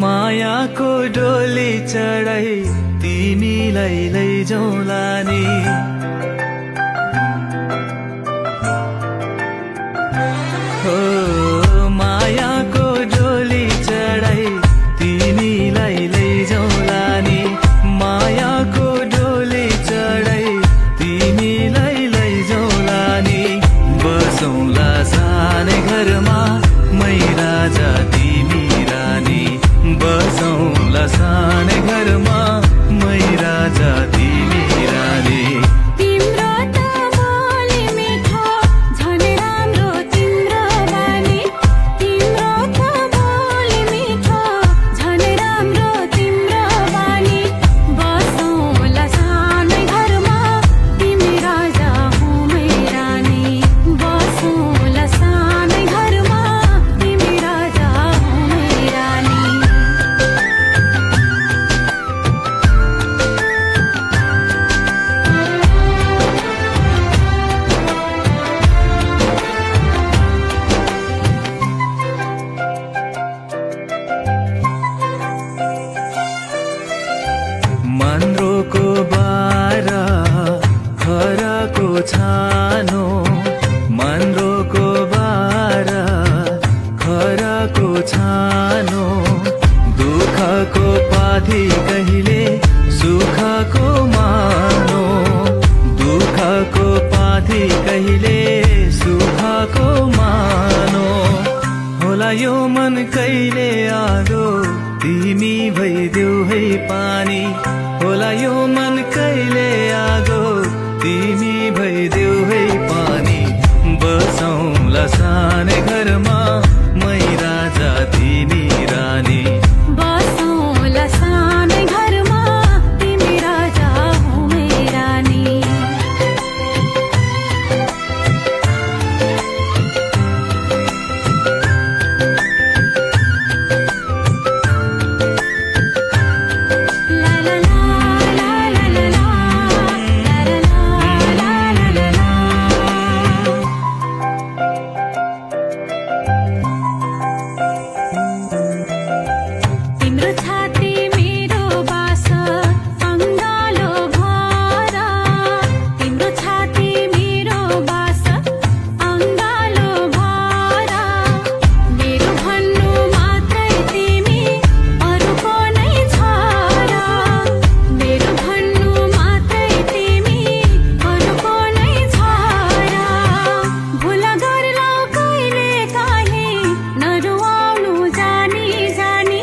मायाको डोली चढाई तिमीलाई लैजाउँला नि हो मायाको डोली चढाई तिमीलाई लैजाउँला नि मायाको डोली चढाई तिमीलाई लैजाउँला नि बसौँला सानै घरमा मै राजा तिमी रानी बसौँला सानै घरमा मै राजा तिमी रानी तिम्रो त बोली मिठो झन् राम्रो तिम्रो बानी तिम्रो त बोली मिठो झन् राम्रो तिम्रो बानी बसौँला सानै घरमा तिमी राजा हो मै रानी बसौँला सानै घरमा तिमी राजा हो मै रानी मन्द्रोको बारा खराको छानो मन्द्रोको बारा खराको छानो दुःखको पाथी कहिले सुखको मानो दुःखको पाथी कहिले सुखको मानो होला यो मन कहिले आगो तिमी भइदेऊ है पानी होला यो मन कहिले आगो तिमी भइदेऊ है पानी बसौँला सानै घरमा मै राजा तिमी रानी बसौँला सानै घरमा तिमी राजा हो मै रानी ला ला ला ला ला ला तिम्रो छाती मेरो बास अङ्गालो भर तिम्रो छाती मेरो बास अङ्गालो भर मेरो भन्नु मात्रै तिमी अरूको नै छ र मेरो भन्नु मात्रै तिमी अरूको नै छ र भुल गर्लौ कहिले काहीँ नरुवाउनु जानी जानी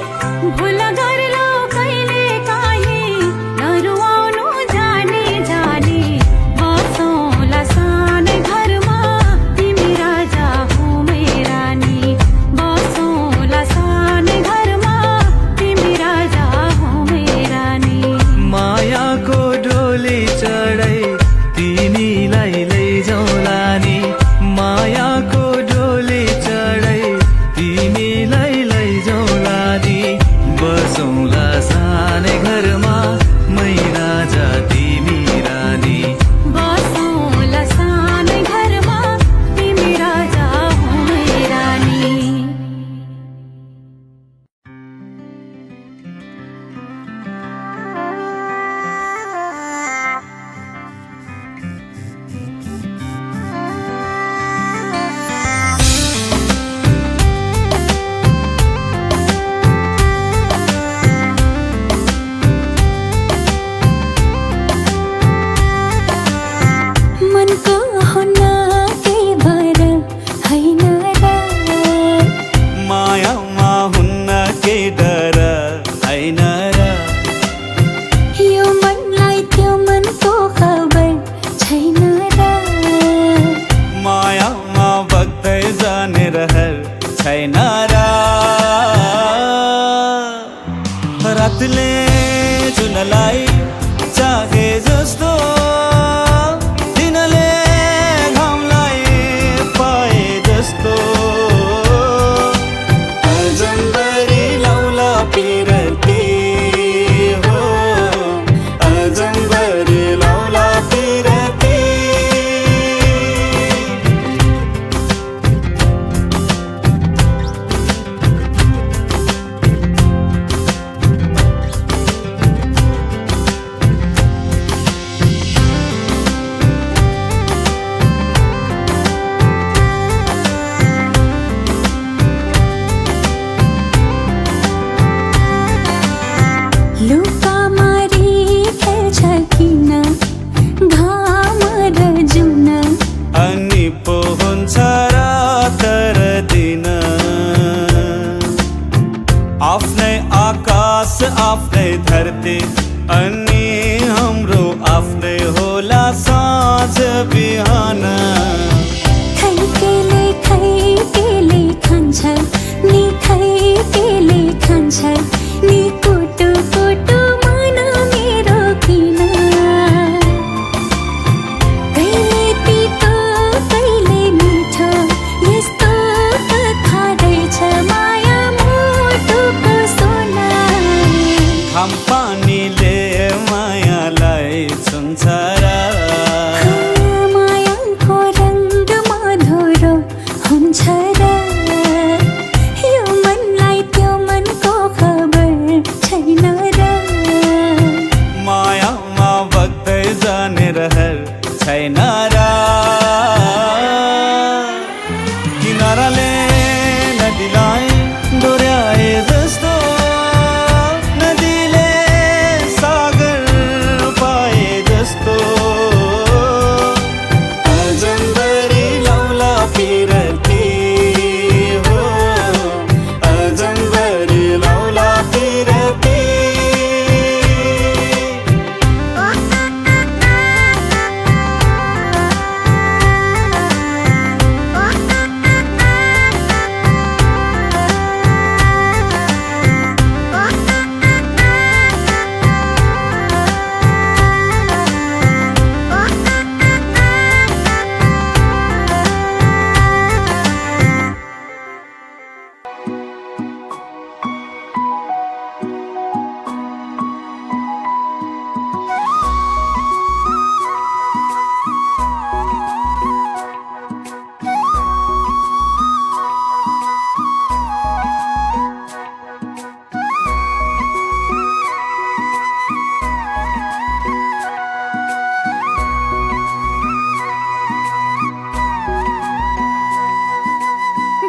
भुल गर्लौ कहिले काहीँ नरुवाउनु जानी जानी बसौँला सानै घरमा तिमी राजा हो मै रानी बसौँला सानै घरमा तिमी राजा हो मै रानी मायाको डोली चढाई तिमीलाई लैजाउँला नि मायाको डोली चढाई तिमीलाई लैजाउँला नि बसौँला सानै घरमा मै राजा तिमी रानी बसौँला सानै घरमा तिमी राजा हो मै रानी मनको हुना के भर हैन र मायामा हुन्न के डर हैन र यो मनलाई त्यो मनको खबर छैन र मायामा बग्दै जाने रहर छैन र रातले जुनलाई चाहे जस्तो दिनले घामलाई पाए जस्तो अजम्बरी लौला पिरती हो अजम्बरी लौला पिरती लुका मारी खेल्छ किन घाम र जुन अनि पो हुन्छ रात र दिन आफ्नै आकाश आफ्नै धरती अनि हाम्रो आफ्नै होला साँझ बिहान खैकेले खान्छ नि खैकेले खान्छ नि कुटु कुटु मन मेरो किन कहिले तितो कहिले मिठो यस्तो कथा रहेछ माया मुटुको सोना घाम पानीले मायालाई छुन्छ र मायाको रङ्ग मधुरो हुन्छ र यो मनलाई त्यो मनको खबर छैन र मायामा बग्दै जाने रहर छैन र किनाराले नदीलाई डोर्याए जस्तो नदीले सागर पाए जस्तो अजम्बरी लौला पिरती हो अजम्बरी लौला पिरती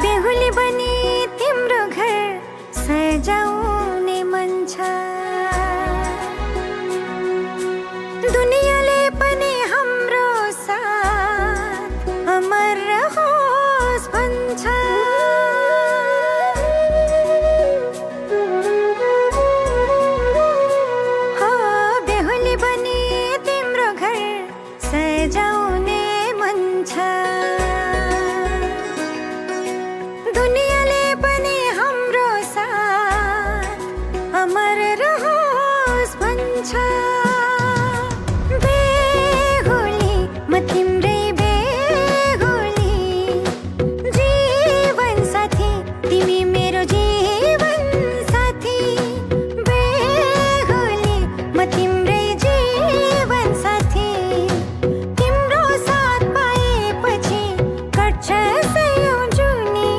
बेहुली बनी तिम्रो घर सजाउने मन छ दुनियाँले पनि हाम्रो साथ अमर रहोस् भन्छ हो बेहुली बनी तिम्रो घर सजाउने मन छ दुनियाँले पनि हाम्रो साथ अमर रहोस् भन्छ बेहुली म तिम्रै बेहुली जीवन साथी तिमी मेरो जीवन साथी बेहुली म तिम्रै जीवन साथी तिम्रो साथ पाएपछि कट्छ सयौँ जुनी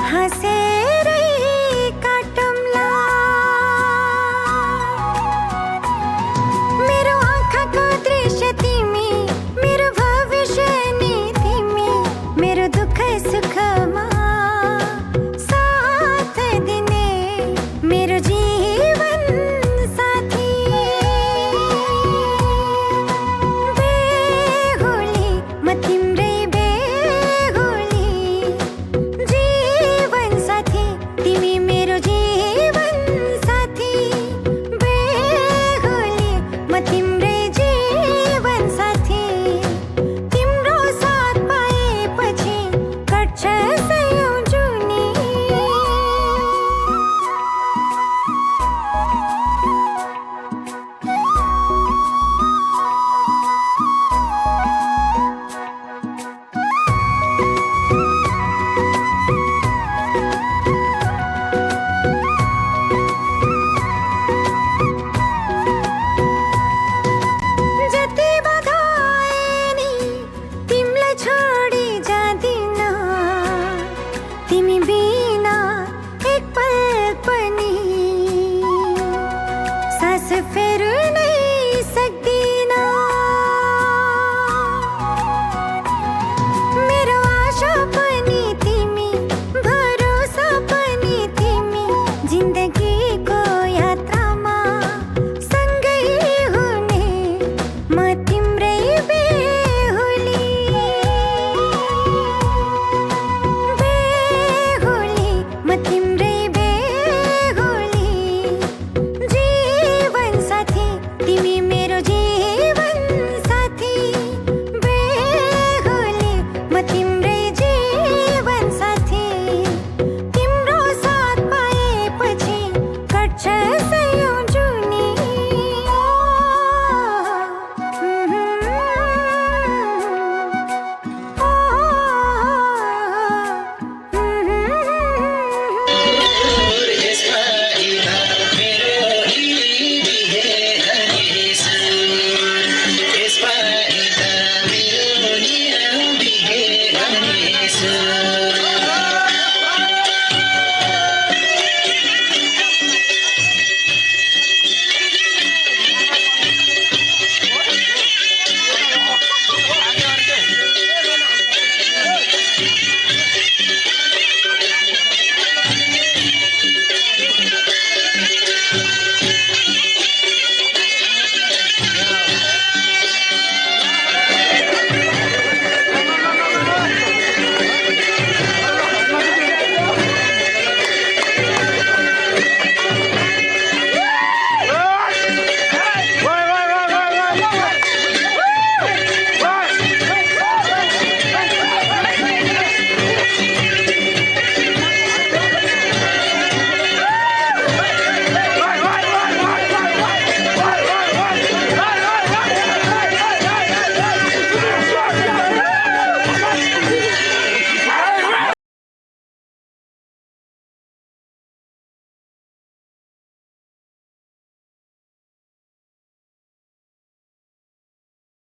हाँसे